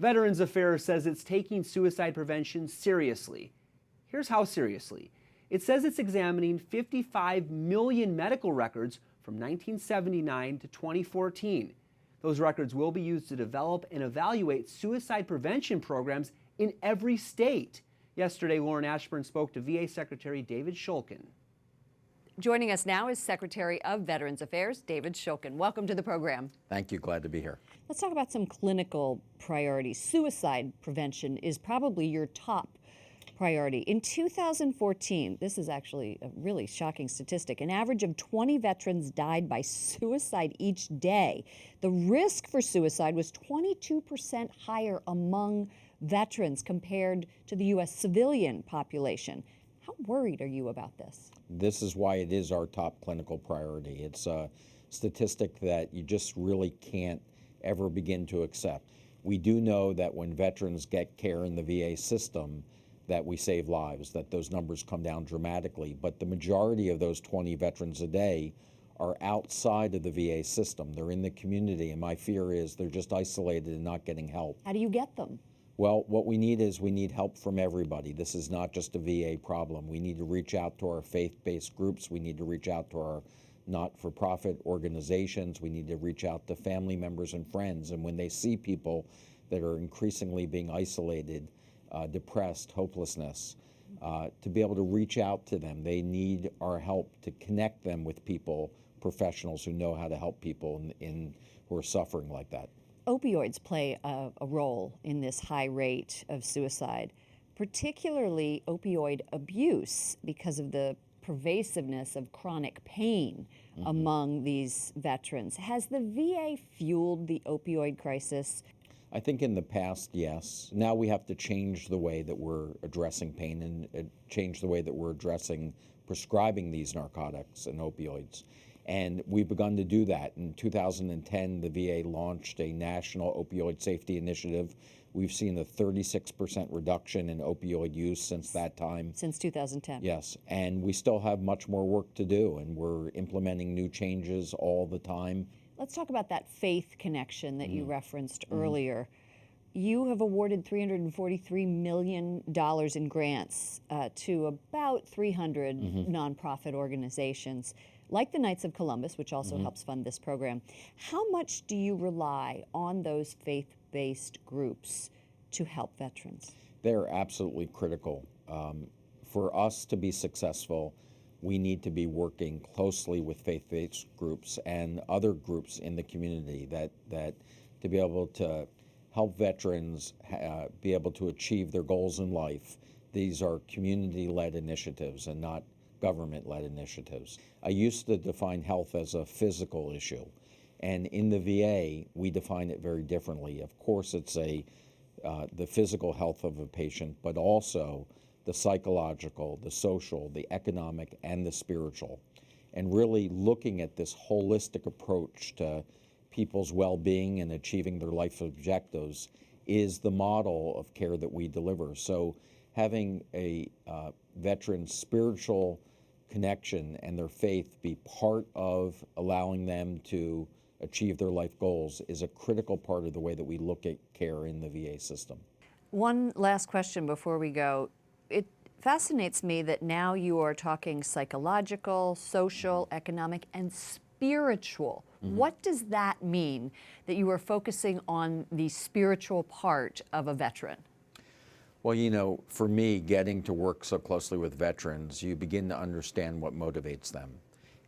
Veterans Affairs says it's taking suicide prevention seriously. Here's how seriously. It says it's examining 55 million medical records from 1979 to 2014. Those records will be used to develop and evaluate suicide prevention programs in every state. Yesterday, Lauren Ashburn spoke to VA Secretary David Shulkin. Joining us now is Secretary of Veterans Affairs, David Shulkin. Welcome to the program. Thank you. Glad to be here. Let's talk about some clinical priorities. Suicide prevention is probably your top priority. In 2014, this is actually a really shocking statistic, an average of 20 veterans died by suicide each day. The risk for suicide was 22% higher among veterans compared to the U.S. civilian population. How worried are you about this? This is why it is our top clinical priority. It's a statistic that you just really can't ever begin to accept. We do know that when veterans get care in the VA system, that we save lives, that those numbers come down dramatically. But the majority of those 20 veterans a day are outside of the VA system. They're in the community, and my fear is they're just isolated and not getting help. How do you get them? Well, what we need is we need help from everybody. This is not just a VA problem. We need to reach out to our faith-based groups. We need to reach out to our not-for-profit organizations. We need to reach out to family members and friends. And when they see people that are increasingly being isolated, depressed, hopelessness, to be able to reach out to them, they need our help to connect them with people, professionals who know how to help people who are suffering like that. Opioids play a role in this high rate of suicide, particularly opioid abuse because of the pervasiveness of chronic pain among these veterans. Has the VA fueled the opioid crisis? I think in the past, yes. Now we have to change the way that we're addressing pain and change the way that we're addressing prescribing these narcotics and opioids. And we've begun to do that. In 2010, the VA launched a national opioid safety initiative. We've seen a 36% reduction in opioid use since that time. Since 2010. Yes, and we still have much more work to do, and we're implementing new changes all the time. Let's talk about that faith connection that you referenced earlier. You have awarded $343 million in grants to about 300 nonprofit organizations, like the Knights of Columbus, which also helps fund this program. How much do you rely on those faith-based groups to help veterans? They're absolutely critical. For us to be successful, we need to be working closely with faith-based groups and other groups in the community that to be able to help veterans be able to achieve their goals in life. These are community-led initiatives and not government-led initiatives. I used to define health as a physical issue, and in the VA, we define it very differently. Of course, it's the physical health of a patient, but also the psychological, the social, the economic, and the spiritual, and really looking at this holistic approach to people's well-being and achieving their life objectives is the model of care that we deliver. So having a veteran's spiritual connection and their faith be part of allowing them to achieve their life goals is a critical part of the way that we look at care in the VA system. One last question before we go. It fascinates me that now you are talking psychological, social, economic, and spiritual. What does that mean that you are focusing on the spiritual part of a veteran? Well, you know, for me, getting to work so closely with veterans, you begin to understand what motivates them.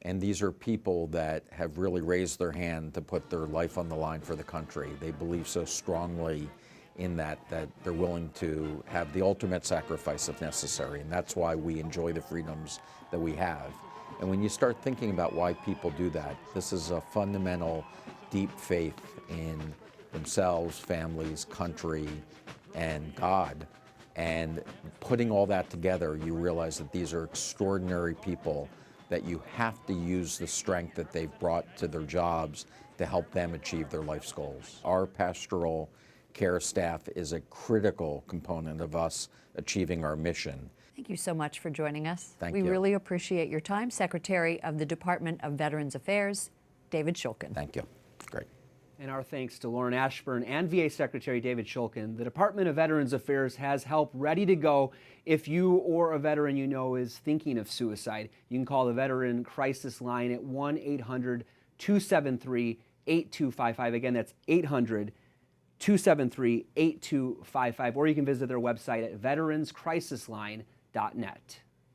And these are people that have really raised their hand to put their life on the line for the country. They believe so strongly in that they're willing to have the ultimate sacrifice if necessary. And that's why we enjoy the freedoms that we have. And when you start thinking about why people do that, this is a fundamental, deep faith in themselves, families, country, and God. And putting all that together, you realize that these are extraordinary people that you have to use the strength that they've brought to their jobs to help them achieve their life's goals. Our pastoral care staff is a critical component of us achieving our mission. Thank you so much for joining us. Thank you. We really appreciate your time. Secretary of the Department of Veterans Affairs, David Shulkin. Thank you. Great. And our thanks to Lauren Ashburn and VA Secretary David Shulkin. The Department of Veterans Affairs has help ready to go if you or a veteran you know is thinking of suicide. You can call the Veteran Crisis Line at 1-800-273-8255. Again, that's 800-273-8255. Or you can visit their website at veteranscrisisline.net.